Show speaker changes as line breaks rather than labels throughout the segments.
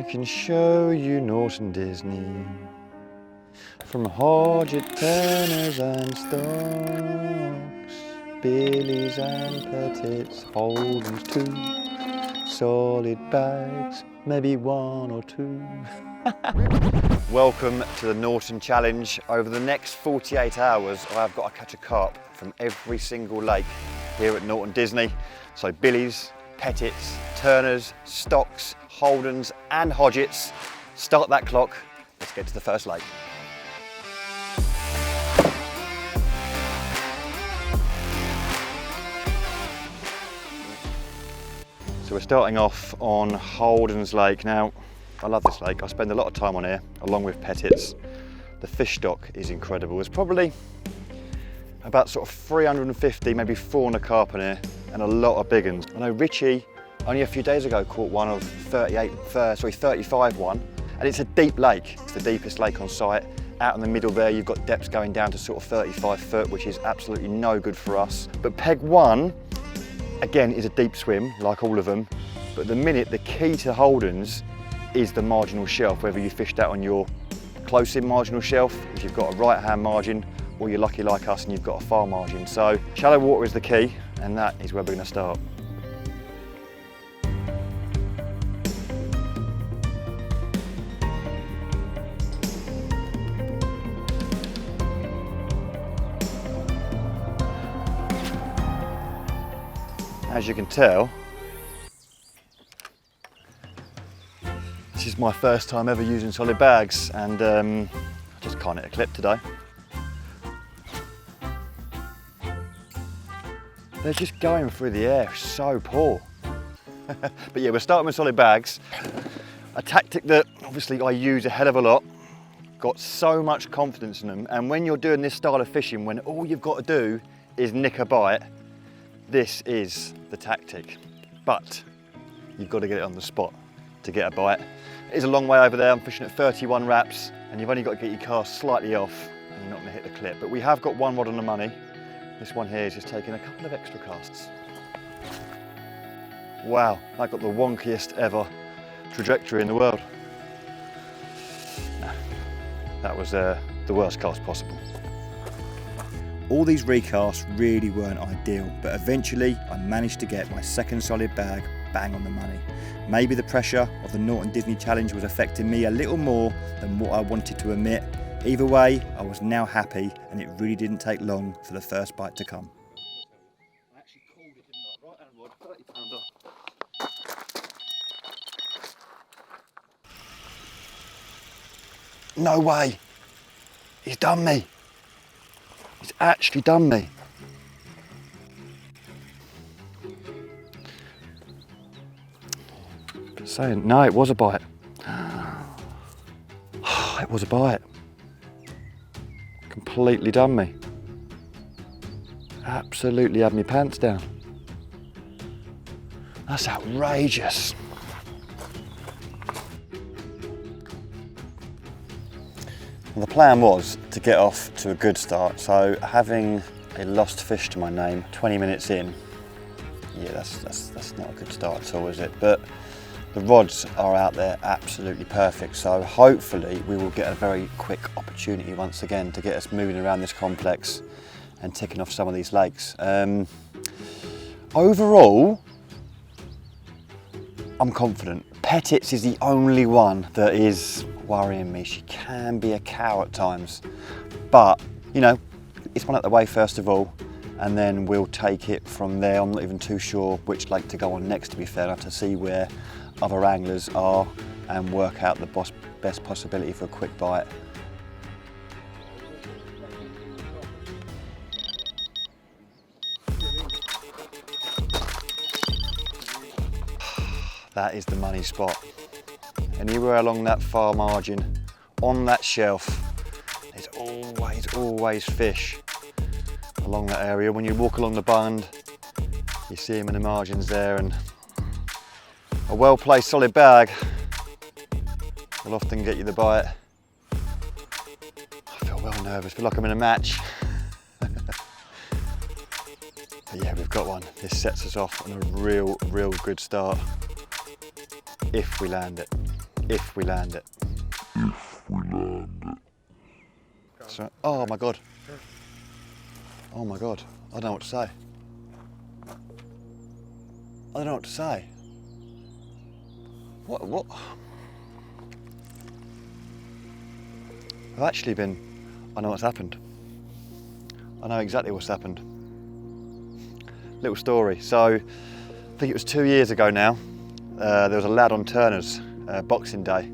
I can show you Norton Disney, from Hodget, Turners and Stocks, Billies and Pettits, Holdens too, solid bags, maybe one or two. Welcome to the Norton Challenge. Over the next 48 hours, I've got to catch a carp from every single lake here at Norton Disney. So Billies, Pettits, Turners, Stocks, Holdens and Hodgets. Start that clock, let's get to the first lake. So we're starting off on Holdens Lake. Now, I love this lake. I spend a lot of time on here, along with Pettits. The fish stock is incredible. There's probably about sort of 350, maybe 400 carp in here, and a lot of big ones. I know Richie, only a few days ago, caught one of 35 one, and it's a deep lake. It's the deepest lake on site. Out in the middle there, you've got depths going down to sort of 35 foot, which is absolutely no good for us. But peg one, again, is a deep swim, like all of them. But the key to Holdens is the marginal shelf, whether you fished out on your close-in marginal shelf, if you've got a right-hand margin, or you're lucky like us and you've got a far margin. So shallow water is the key, and that is where we're going to start. As you can tell, this is my first time ever using solid bags, and I just can't hit a clip today. They're just going through the air so poor. But yeah, we're starting with solid bags. A tactic that obviously I use a hell of a lot. Got so much confidence in them, and when you're doing this style of fishing, when all you've got to do is nick a bite, this is the tactic. But you've got to get it on the spot to get a bite. It is a long way over there. I'm fishing at 31 wraps, and you've only got to get your cast slightly off and you're not going to hit the clip. But we have got one rod on the money. This one here is just taking a couple of extra casts. Wow, that got the wonkiest ever trajectory in the world. No, that was the worst cast possible. All these recasts really weren't ideal, but eventually I managed to get my second solid bag bang on the money. Maybe the pressure of the Norton Disney Challenge was affecting me a little more than what I wanted to admit. Either way, I was now happy, and it really didn't take long for the first bite to come. I actually called it, didn't I? Right hand rod, 30 pounder. No way! He's done me! He's actually done me. Saying, no, it was a bite. It was a bite. Completely done me. Absolutely had me pants down. That's outrageous. Well, the plan was to get off to a good start, so having a lost fish to my name 20 minutes in, yeah, that's not a good start at all, is it? But the rods are out there absolutely perfect, so hopefully we will get a very quick opportunity once again to get us moving around this complex and ticking off some of these lakes. Overall, I'm confident. Pettits is the only one that is worrying me. She can be a cow at times, but you know, it's one out the way first of all, and then we'll take it from there. I'm not even too sure which lake to go on next, to be fair. I have to see where other anglers are and work out the best possibility for a quick bite. That is the money spot. Anywhere along that far margin, on that shelf, there's always fish along that area. When you walk along the bund, you see them in the margins there, and a well-placed solid bag will often get you the bite. I feel well nervous, I feel like I'm in a match. But yeah, we've got one. This sets us off on a real good start, if we land it. if we land it. So, oh my God. Oh my God. I don't know what to say. I don't know what to say. What? I've actually been, I know what's happened. I know exactly what's happened. Little story. So, I think it was 2 years ago now. There was a lad on Turner's Boxing Day.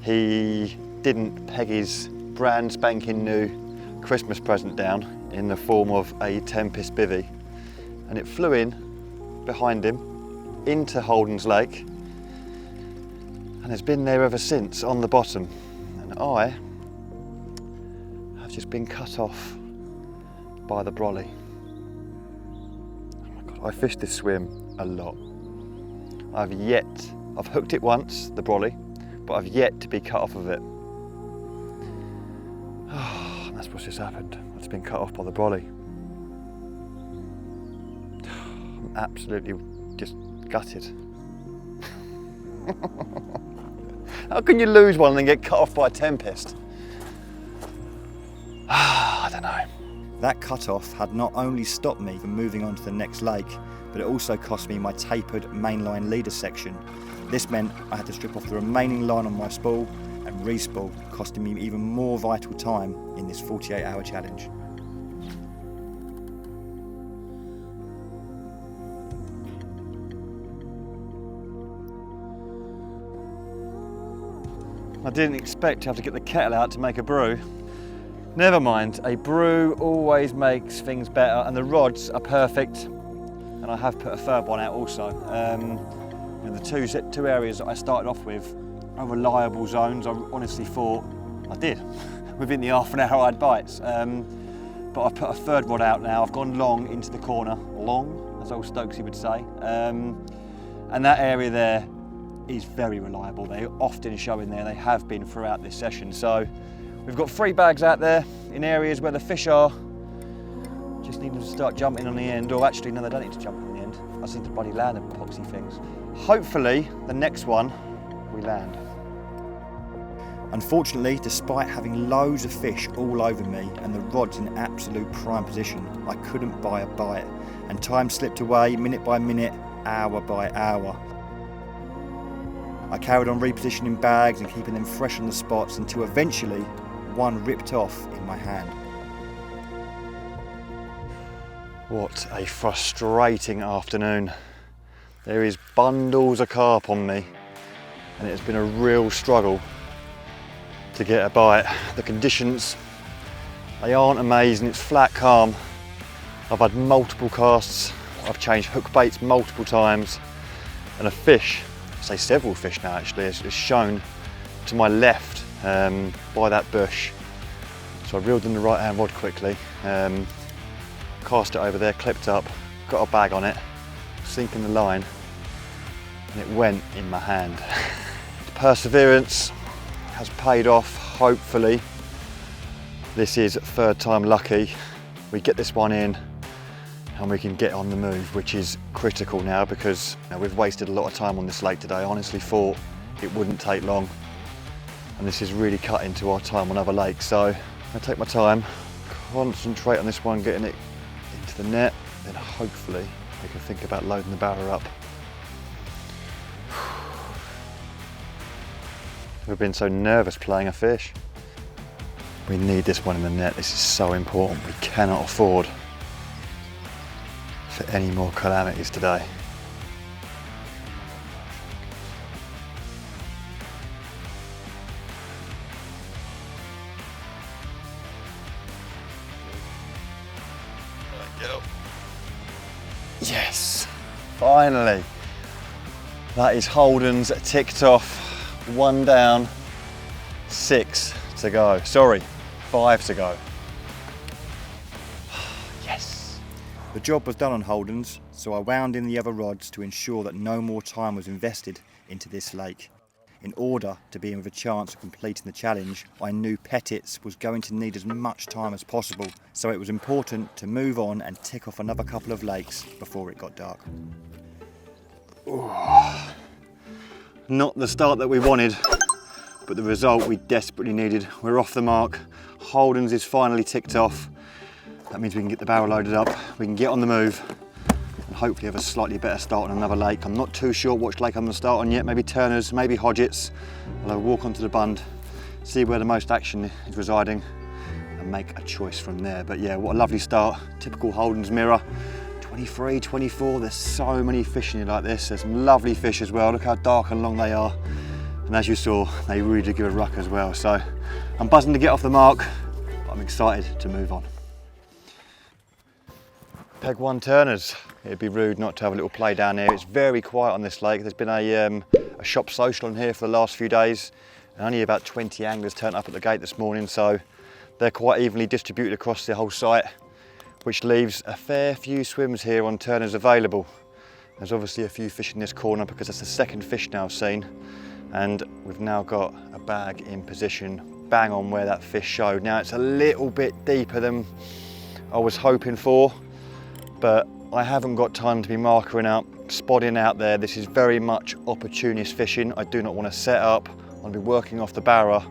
He didn't peg his brand spanking new Christmas present down in the form of a Tempest bivvy, and it flew in behind him into Holden's Lake, and it's been there ever since on the bottom. And I have just been cut off by the brolly. Oh my God, I fished this swim a lot. I've hooked it once, the brolly, but I've yet to be cut off of it. Oh, that's what's just happened. I've just been cut off by the brolly. I'm absolutely just gutted. How can you lose one and then get cut off by a Tempest? I don't know. That cut-off had not only stopped me from moving on to the next lake, but it also cost me my tapered mainline leader section. This meant I had to strip off the remaining line on my spool and re-spool, costing me even more vital time in this 48-hour challenge. I didn't expect to have to get the kettle out to make a brew. Never mind, a brew always makes things better, and the rods are perfect. And I have put a third one out also. The two areas that I started off with are reliable zones. I honestly thought I did. Within the half an hour I had bites. But I've put a third rod out now. I've gone long into the corner. Long, as old Stokesy would say. And that area there is very reliable. They often show in there. They have been throughout this session. So we've got 3 bags out there in areas where the fish are. Just need them to start jumping on the end, or actually no, they don't need to jump on the end. I just need to bloody land them epoxy things. Hopefully the next one we land. Unfortunately, despite having loads of fish all over me and the rods in absolute prime position, I couldn't buy a bite, and time slipped away minute by minute, hour by hour. I carried on repositioning bags and keeping them fresh on the spots until eventually one ripped off in my hand. What a frustrating afternoon. There is bundles of carp on me, and it's been a real struggle to get a bite. The conditions, they aren't amazing. It's flat calm. I've had multiple casts. I've changed hook baits multiple times, and a fish, I say several fish now actually, is shown to my left by that bush. So I reeled in the right hand rod quickly. Cast it over there, clipped up, got a bag on it, sinking the line, and it went in my hand. The perseverance has paid off, hopefully. This is 3rd time lucky. We get this one in and we can get on the move, which is critical now because we've wasted a lot of time on this lake today. I honestly thought it wouldn't take long, and this is really cut into our time on other lakes. So I take my time, concentrate on this one, getting it into the net, then hopefully we can think about loading the barrow up. We've been so nervous playing a fish. We need this one in the net. This is so important. We cannot afford for any more calamities today. Yes, finally. That is Holden's ticked off. 1 down, 6 to go. Sorry, 5 to go. Yes. The job was done on Holden's, so I wound in the other rods to ensure that no more time was invested into this lake. In order to be in with a chance of completing the challenge, I knew Pettit's was going to need as much time as possible, so it was important to move on and tick off another couple of lakes before it got dark. Ooh. Not the start that we wanted, but the result we desperately needed. We're off the mark. Holden's is finally ticked off. That means we can get the barrel loaded up, we can get on the move, and hopefully have a slightly better start on another lake. I'm not too sure which lake I'm going to start on yet, maybe Turner's, maybe Hodgett's. I'll walk onto the bund, see where the most action is residing, and make a choice from there. But yeah, what a lovely start. Typical Holden's mirror. 23, 24, there's so many fish in here like this. There's some lovely fish as well. Look how dark and long they are. And as you saw, they really do give a ruck as well. So I'm buzzing to get off the mark, but I'm excited to move on. Peg 1 Turners. It'd be rude not to have a little play down here. It's very quiet on this lake. There's been a shop social on here for the last few days, and only about 20 anglers turned up at the gate this morning, so they're quite evenly distributed across the whole site, which leaves a fair few swims here on Turners available. There's obviously a few fish in this corner because that's the second fish now I've seen, and we've now got a bag in position bang on where that fish showed. Now it's a little bit deeper than I was hoping for, but I haven't got time to be markering up, spotting out there. This is very much opportunist fishing. I do not want to set up. I'll be working off the barra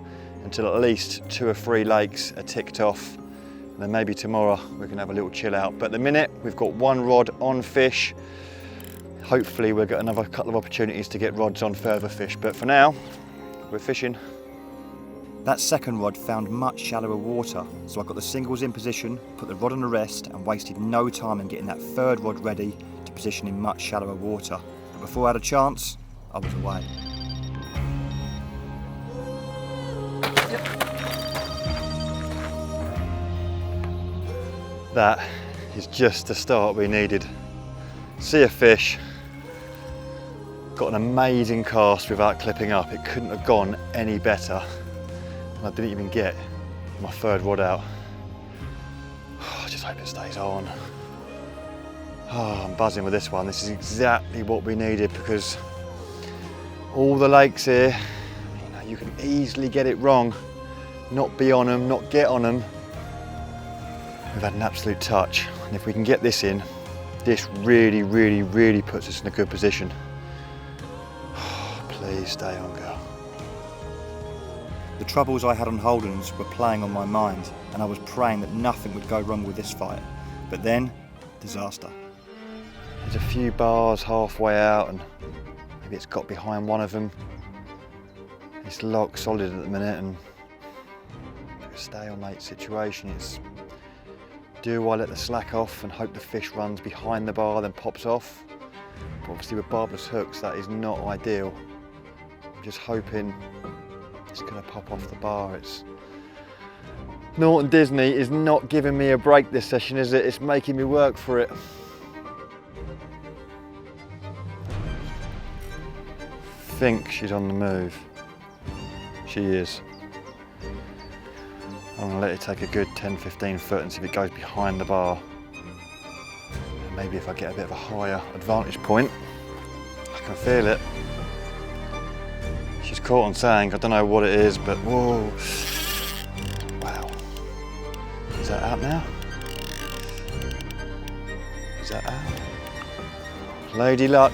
until at least 2 or 3 lakes are ticked off. And then maybe tomorrow we can have a little chill out. But at the minute, we've got 1 rod on fish. Hopefully we'll get another couple of opportunities to get rods on further fish. But for now, we're fishing. That second rod found much shallower water, so I got the singles in position, put the rod on the rest, and wasted no time in getting that third rod ready to position in much shallower water. But before I had a chance, I was away. That is just the start we needed. See a fish, got an amazing cast without clipping up. It couldn't have gone any better. And I didn't even get my third rod out. I just hope it stays on. I'm buzzing with this one. This is exactly what we needed, because all the lakes here, you can easily get it wrong, not be on them, not get on them. We've had an absolute touch, and if we can get this in, this really, really, really puts us in a good position. Please stay on, girl. The troubles I had on Holden's were playing on my mind, and I was praying that nothing would go wrong with this fight. But then, disaster. There's a few bars halfway out, and maybe it's got behind one of them. It's locked solid at the minute, and a stalemate situation. It's, do I let the slack off and hope the fish runs behind the bar, then pops off? But obviously with barbless hooks, that is not ideal. I'm just hoping it's going to pop off the bar. It's Norton Disney is not giving me a break this session, is it? It's making me work for it. I think she's on the move. She is. I'm going to let it take a good 10-15 foot and see if it goes behind the bar. And maybe if I get a bit of a higher advantage point, I can feel it. She's caught on saying, I don't know what it is, but whoa. Wow. Is that out now? Is that out? Lady Luck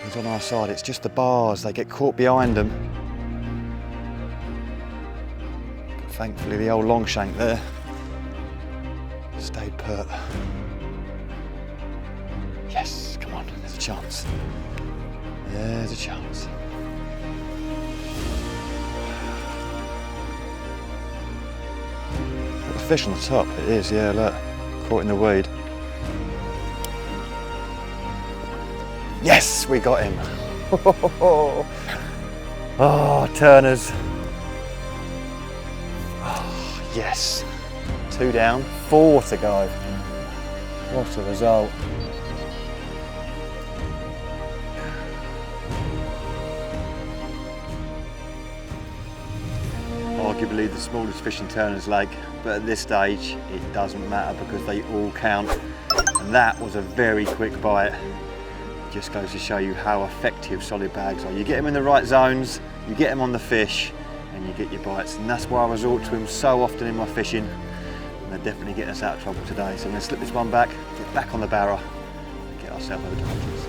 is on our side. It's just the bars, they get caught behind them. But thankfully the old long shank there stayed put. Yes, come on, there's a chance. There's a chance. Fish on the top, it is, yeah, look, caught in the weed. Yes, we got him. Oh, Turners. Oh, yes. 2 down, 4 to go. What a result. Arguably the smallest fish in Turner's Lake, but at this stage it doesn't matter because they all count, and that was a very quick bite. It just goes to show you how effective solid bags are. You get them in the right zones, you get them on the fish, and you get your bites, and that's why I resort to them so often in my fishing, and they're definitely getting us out of trouble today. So I'm going to slip this one back, get back on the barra, and get ourselves over to Hodgett's.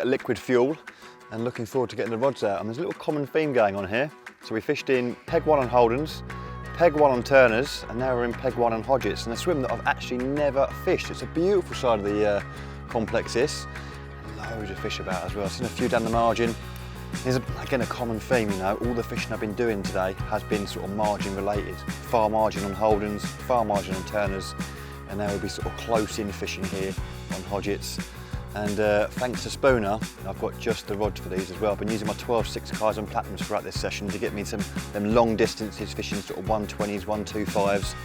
bit of liquid fuel and looking forward to getting the rods out. And there's a little common theme going on here. So we fished in peg 1 on Holdens, peg 1 on Turners, and now we're in peg 1 on Hodgetts, and a swim that I've actually never fished. It's a beautiful side of the complex this. Loads of fish about as well. I've seen a few down the margin. There's again a common theme, you know, all the fishing I've been doing today has been sort of margin related. Far margin on Holdens, far margin on Turners, and now we'll be sort of close in fishing here on Hodgetts. And thanks to Spooner, I've got just the rods for these as well. I've been using my 12-6 Kais and Platinums throughout this session to get me some them long distances, fishing sort of 120s, 125s.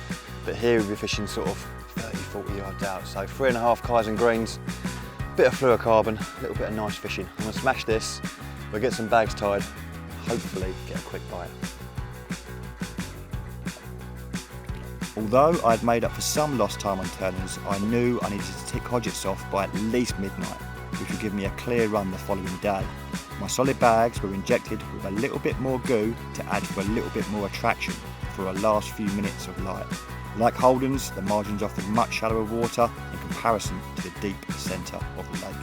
But here we'll be fishing sort of 30, 40 yards out. So 3.5 Kais and Greens, bit of fluorocarbon, a little bit of nice fishing. I'm gonna smash this, we'll get some bags tied, hopefully get a quick bite. Although I'd made up for some lost time on Turners, I knew I needed to tick Hodgetts off by at least midnight, which would give me a clear run the following day. My solid bags were injected with a little bit more goo to add for a little bit more attraction for a last few minutes of light. Like Holdens, the margins offered much shallower water in comparison to the deep centre of the lake.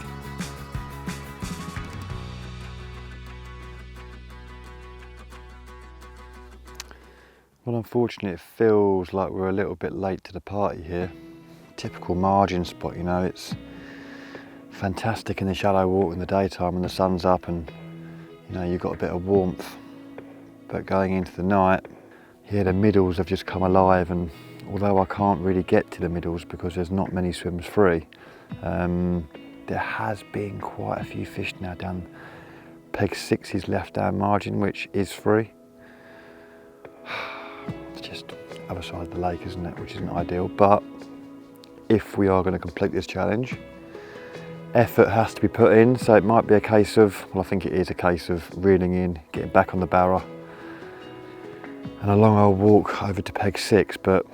Well, unfortunately it feels like we're a little bit late to the party here. Typical margin spot, you know, it's fantastic in the shallow water in the daytime when the sun's up and, you know, you've got a bit of warmth. But going into the night, yeah, the middles have just come alive, and although I can't really get to the middles because there's not many swims free, there has been quite a few fish now down peg 6's left down margin, which is free. It's just other side of the lake, isn't it, which isn't ideal. But if we are going to complete this challenge, effort has to be put in, so it might be a case of, well, I think it is a case of reeling in, getting back on the barra, and a long old walk over to peg 6. But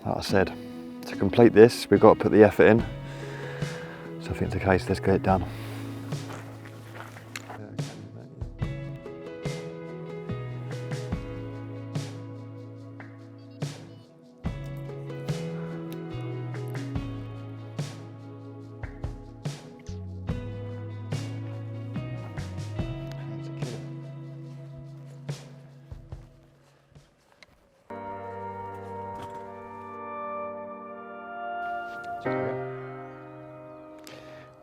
like I said, to complete this, we've got to put the effort in, so I think it's a case, let's get it done.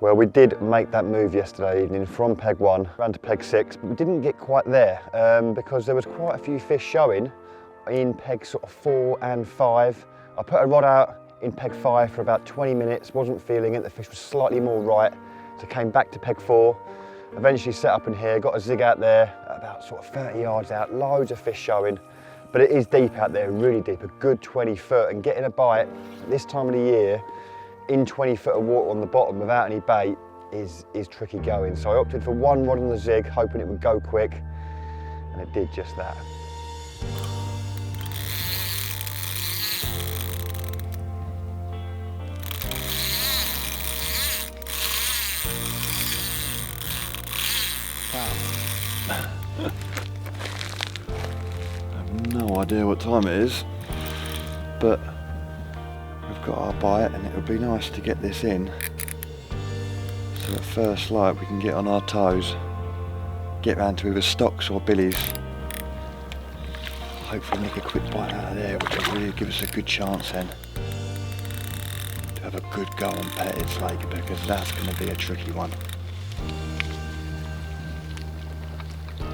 Well, we did make that move yesterday evening from peg 1 round to peg 6, but we didn't get quite there because there was quite a few fish showing in peg sort of 4 and 5. I put a rod out in peg 5 for about 20 minutes, wasn't feeling it, the fish was slightly more right, so came back to peg 4, eventually set up in here, got a zig out there, about sort of 30 yards out, loads of fish showing, but it is deep out there, really deep, a good 20 foot, and getting a bite this time of the year in 20 foot of water on the bottom without any bait is tricky going. So I opted for one rod on the zig, hoping it would go quick, and it did just that. Wow. I have no idea what time it is, but we've got our bite, and it would be nice to get this in so at first light we can get on our toes, get round to either stocks or billies, hopefully make a quick bite out of there, which will really give us a good chance then to have a good go on Pettit's Lake, because that's going to be a tricky one.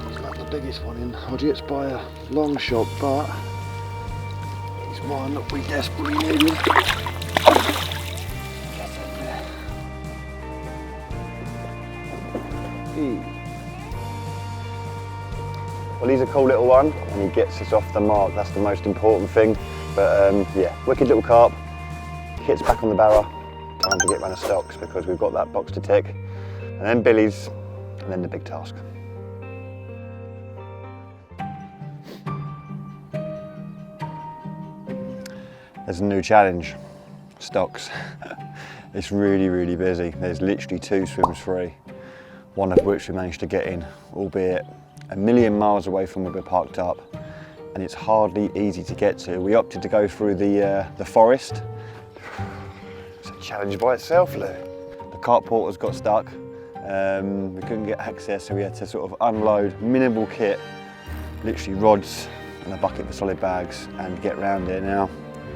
It's not the biggest one in Hodgetts by a long shot, but it's one that we desperately needed. Well, he's a cool little one, and he gets us off the mark. That's the most important thing. But yeah, wicked little carp. Hits back on the barra. Time to get round the stocks because we've got that box to tick. And then billies, and then the big task. There's a new challenge, stocks. It's really, really busy. There's literally 2 swims free, one of which we managed to get in, albeit a million miles away from where we're parked up, and it's hardly easy to get to. We opted to go through the forest. It's a challenge by itself, Lou. The cart porter's got stuck, We couldn't get access, so we had to sort of unload minimal kit, literally rods and a bucket for solid bags, and get round it. Now,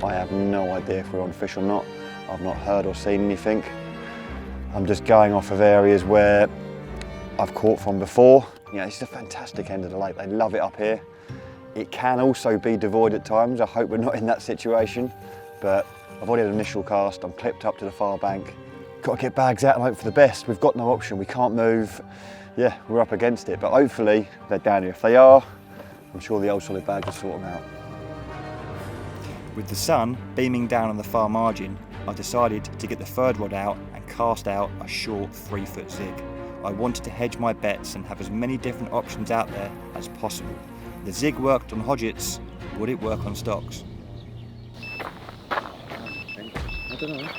I have no idea if we're on fish or not. I've not heard or seen anything. I'm just going off of areas where I've caught from before. You know, this is a fantastic end of the lake. They love it up here. It can also be devoid at times. I hope we're not in that situation, but I've already had an initial cast. I'm clipped up to the far bank. Got to get bags out and hope for the best. We've got no option. We can't move. Yeah, we're up against it, but hopefully they're down here. If they are, I'm sure the old solid bags will sort them out.
With the sun beaming down on the far margin, I decided to get the third rod out and cast out a short 3-foot zig. I wanted to hedge my bets and have as many different options out there as possible. The zig worked on Hodgetts, would it work on stocks?
I don't know.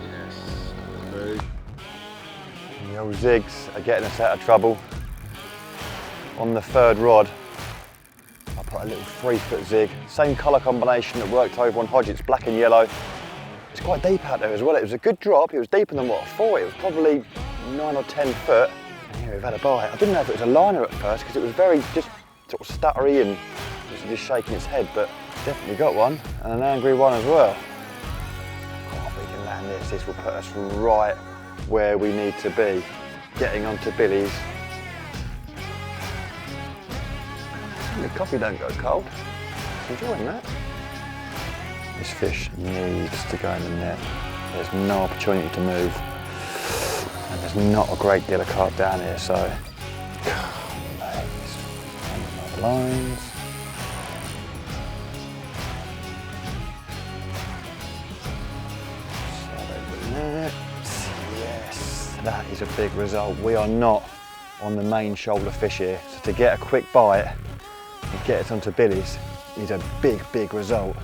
Yes. The old zigs are getting us out of trouble. On the third rod, I put a little 3-foot zig, same colour combination that worked over on Hodgetts, black and yellow. It's quite deep out there as well. It was a good drop. It was deeper than what I thought. It was probably 9 or 10 foot. And here we've had a bite. I didn't know if it was a liner at first because it was very just sort of stuttery and it was just shaking its head, but definitely got one, and an angry one as well. Oh, if we can land this, this will put us right where we need to be, getting onto billies. The coffee don't go cold. Enjoying that. This fish needs to go in the net. There's no opportunity to move. And there's not a great deal of carp down here, so lines. Yes, that is a big result. We are not on the main shoulder fish here, so to get a quick bite and get it onto billies is a big, big result.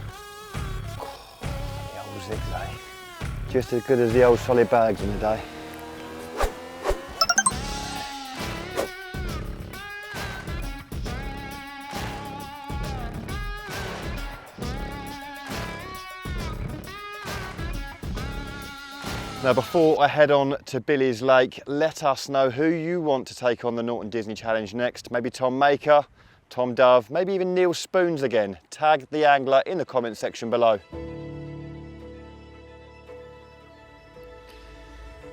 The old zigs, eh? Just as good as the old solid bags in the day. Now, before I head on to Billy's Lake, let us know who you want to take on the Norton Disney Challenge next. Maybe Tom Maker, Tom Dove, maybe even Neil Spoons again. Tag the angler in the comment section below.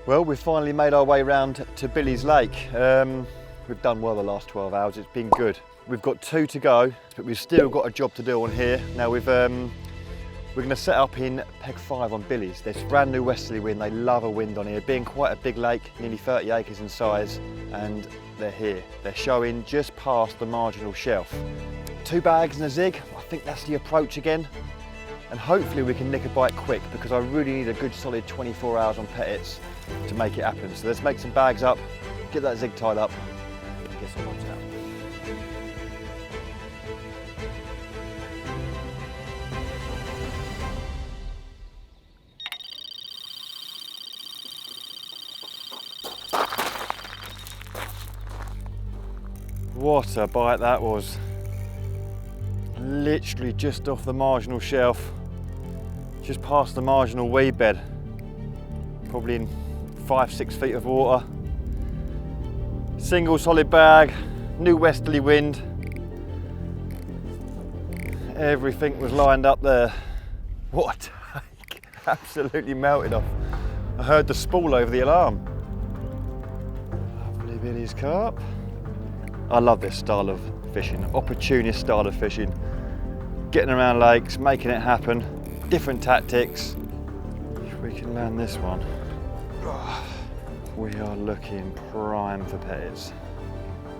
Well, we've finally made our way round to Billy's Lake. We've done well the last 12 hours, it's been good. We've got 2 to go, but we've still got a job to do on here. Now we're going to set up in peg 5 on billies. There's brand new westerly wind, they love a wind on here. Being quite a big lake, nearly 30 acres in size, and they're here. They're showing just past the marginal shelf. 2 bags and a zig, I think that's the approach again. And hopefully we can nick a bite quick, because I really need a good solid 24 hours on Pettits to make it happen. So let's make some bags up, get that zig tied up, and get some rods out. What a bite that was. Literally just off the marginal shelf, just past the marginal weed bed. Probably in 5-6 feet of water. Single solid bag, new westerly wind. Everything was lined up there. What a take, absolutely melted off. I heard the spool over the alarm. Lovely Billy's carp. I love this style of fishing, opportunist style of fishing. Getting around lakes, making it happen, different tactics. If we can land this one, we are looking prime for Pettits.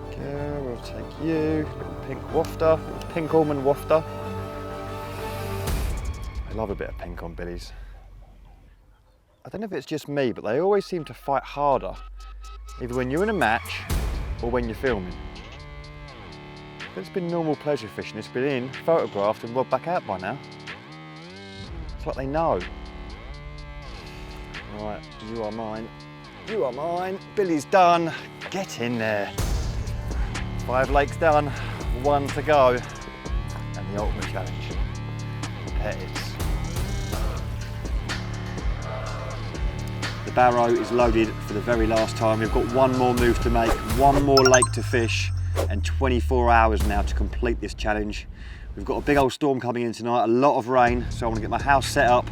Okay, we'll take you, little pink wafter, little pink almond wafter. I love a bit of pink on billies. I don't know if it's just me, but they always seem to fight harder, either when you're in a match or when you're filming. But it's been normal pleasure fishing, it's been in, photographed and rod back out by now. It's like they know. Right, you are mine. You are mine. Billy's done. Get in there. 5 lakes done, 1 to go. And the ultimate challenge, Pettits. The barrow is loaded for the very last time. We've got one more move to make, one more lake to fish, and 24 hours now to complete this challenge. We've got a big old storm coming in tonight, a lot of rain, so I want to get my house set up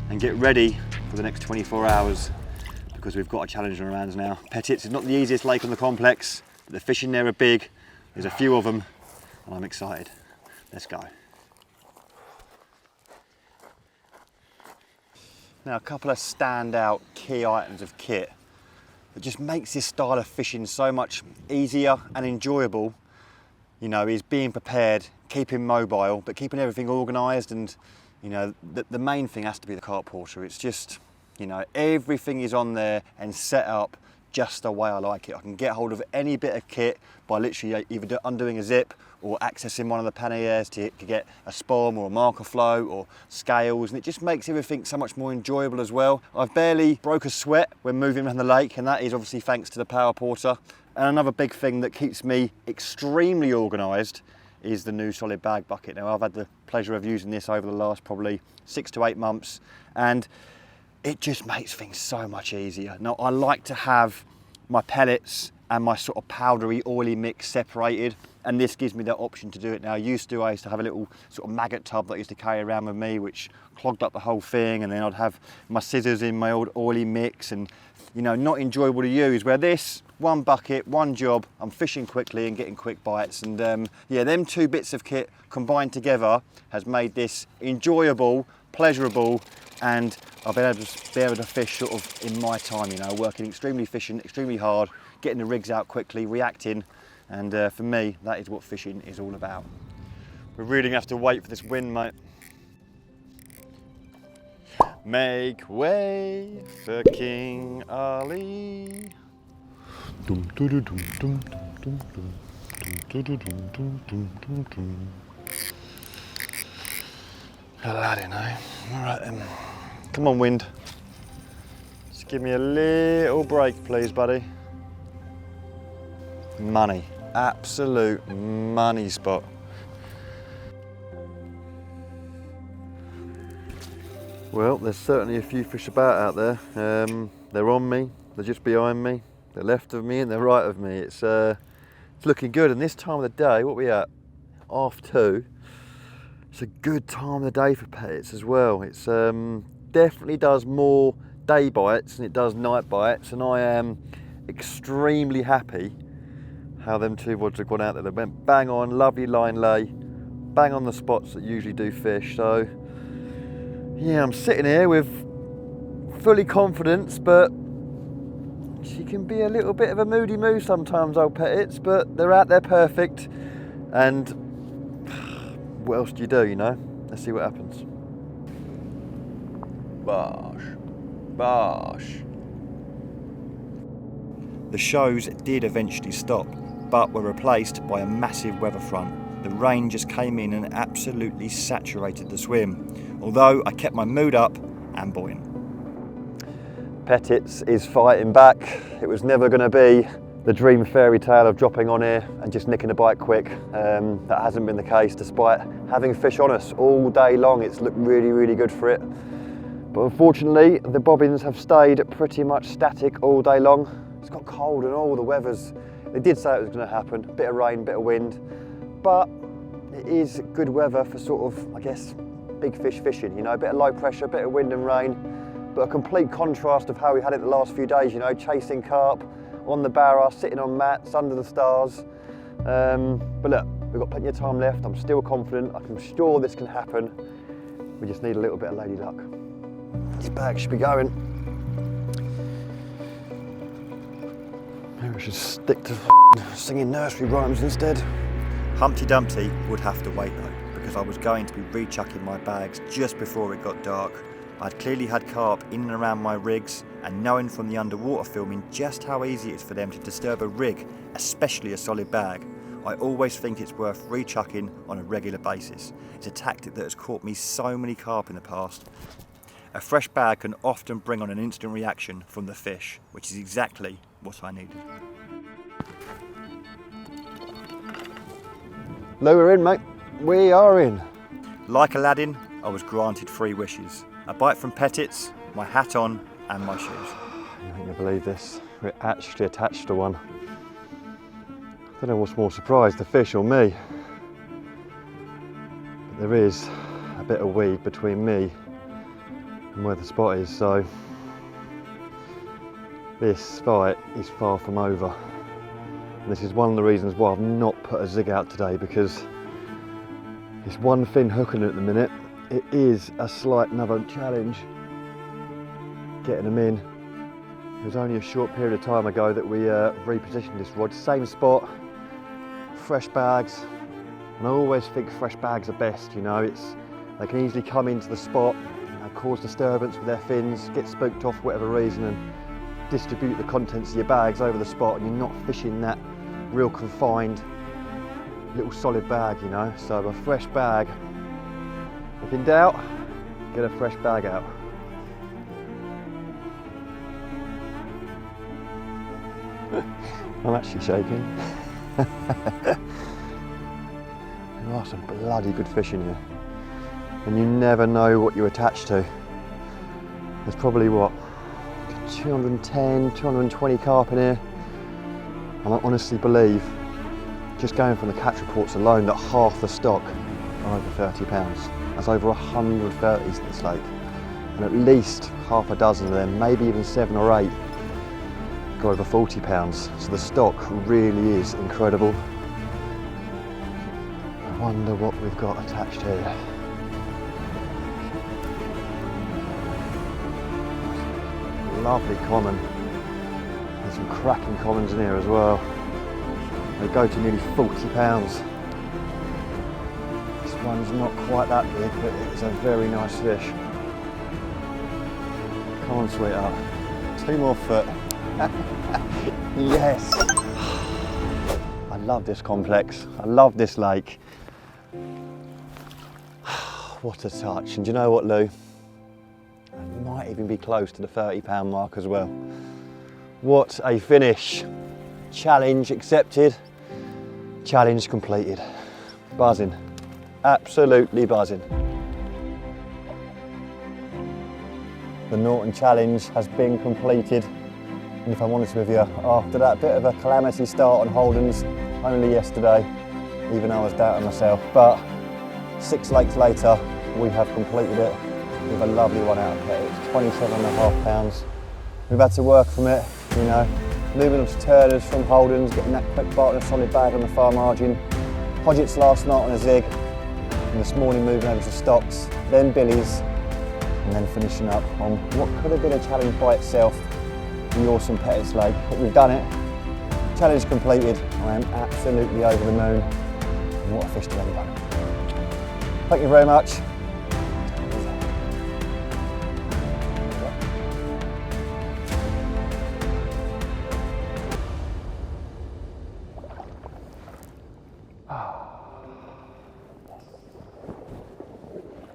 and get ready for the next 24 hours because we've got a challenge on our hands now. Pettit's is not the easiest lake on the complex, but the fish in there are big. There's a few of them, and I'm excited. Let's go. Now, a couple of standout key items of kit that just makes this style of fishing so much easier and enjoyable, you know, is being prepared, keeping mobile, but keeping everything organised. And, you know, the main thing has to be the carp porter. It's just, you know, everything is on there and set up just the way I like it. I can get hold of any bit of kit by literally either undoing a zip or accessing one of the panniers to get a spom or a marker float or scales, and it just makes everything so much more enjoyable as well. I've barely broke a sweat when moving around the lake, and that is obviously thanks to the power porter. And another big thing that keeps me extremely organised is the new solid bag bucket. Now, I've had the pleasure of using this over the last probably 6 to 8 months, and it just makes things so much easier. Now, I like to have my pellets and my sort of powdery oily mix separated, and this gives me the option to do it now. I used to have a little sort of maggot tub that I used to carry around with me, which clogged up the whole thing, and then I'd have my scissors in my old oily mix, and, you know, not enjoyable to use. Where this, one bucket, one job, I'm fishing quickly and getting quick bites, and yeah, them two bits of kit combined together has made this enjoyable, pleasurable, and I've been able to fish sort of in my time, you know, working extremely efficient, extremely hard, getting the rigs out quickly, reacting, and for me, that is what fishing is all about. We're really gonna have to wait for this wind, mate. Make way for King Ali. Aladdin, eh? All right then. Come on, wind. Just give me a little break, please, buddy. Money. Absolute money spot. Well, there's certainly a few fish about out there. They're on me, they're just behind me, they're left of me and they're right of me. It's looking good, and this time of the day, what are we at? 2:30. It's a good time of the day for pettits as well. It's definitely does more day bites than it does night bites, and I am extremely happy how them two rods have gone out there. They went bang on, lovely line lay, bang on the spots that usually do fish. So yeah, I'm sitting here with fully confidence, but she can be a little bit of a moody moo sometimes, old pettits, but they're out there perfect. And what else do you do, you know? Let's see what happens. Bosh, bosh.
The shows did eventually stop, but were replaced by a massive weather front. The rain just came in and absolutely saturated the swim, although I kept my mood up and buoyant.
Pettits is fighting back. It was never going to be the dream fairy tale of dropping on here and just nicking a bite quick. That hasn't been the case, despite having fish on us all day long. It's looked really, really good for it. But unfortunately, the bobbins have stayed pretty much static all day long. It's got cold and all, the weather's, they did say it was going to happen. A bit of rain, bit of wind, but it is good weather for sort of, I guess, big fish fishing. You know, a bit of low pressure, a bit of wind and rain, but a complete contrast of how we had it the last few days, you know, chasing carp, on the barra, sitting on mats, under the stars. But look, we've got plenty of time left. I'm still confident. I'm sure this can happen. We just need a little bit of lady luck. This bag should be going. Maybe we should stick to singing nursery rhymes instead.
Humpty Dumpty would have to wait though, because I was going to be rechucking my bags just before it got dark. I'd clearly had carp in and around my rigs, and knowing from the underwater filming just how easy it is for them to disturb a rig, especially a solid bag, I always think it's worth rechucking on a regular basis. It's a tactic that has caught me so many carp in the past. A fresh bag can often bring on an instant reaction from the fish, which is exactly what I needed.
Lure in, mate. We are in.
Like Aladdin, I was granted 3 wishes. A bite from pettits, my hat on, and my shoes.
I'm not going to believe this. We're actually attached to one. I don't know what's more surprised, the fish or me. But there is a bit of weed between me and where the spot is, so this fight is far from over. And this is one of the reasons why I've not put a zig out today, because it's one fin hooking at the minute. It is a slight another challenge getting them in. It was only a short period of time ago that we repositioned this rod, same spot, fresh bags, and I always think fresh bags are best, you know. They can easily come into the spot and cause disturbance with their fins, get spooked off for whatever reason, and distribute the contents of your bags over the spot, and you're not fishing that real confined little solid bag, you know. So a fresh bag, if in doubt, get a fresh bag out. I'm actually shaking. There are some bloody good fish in here, and you never know what you're attached to. There's probably, what, 210, 220 carp in here. And I honestly believe, just going from the catch reports alone, that half the stock are over 30 pounds. That's over 100 30s in this lake. And at least half a dozen of them, maybe even 7 or 8, go over 40 pounds. So the stock really is incredible. I wonder what we've got attached here. Lovely common. There's some cracking commons in here as well. They go to nearly 40 pounds. This one's not quite that big, but it's a very nice fish. Come on, sweetheart. 2 more foot. Yes! I love this complex. I love this lake. What a touch. And do you know what, Lou? I might even be close to the 30 pound mark as well. What a finish. Challenge accepted. Challenge completed. Buzzing. Absolutely buzzing. The Norton challenge has been completed. And if I'm honest with you, after that bit of a calamity start on Holden's only yesterday, even I was doubting myself, but 6 lakes later, we have completed it with a lovely one out of it. It's 27.5 pounds. We've had to work from it, you know, moving up to Turners from Holden's, getting that quick bite and a solid bag on the far margin. Hodgetts last night on a zig, and this morning moving over to Stocks, then Billy's, and then finishing up on what could have been a challenge by itself, the awesome Pettit's Lake. But we've done it. Challenge completed. I am absolutely over the moon. And what a fish to end on. Thank you very much.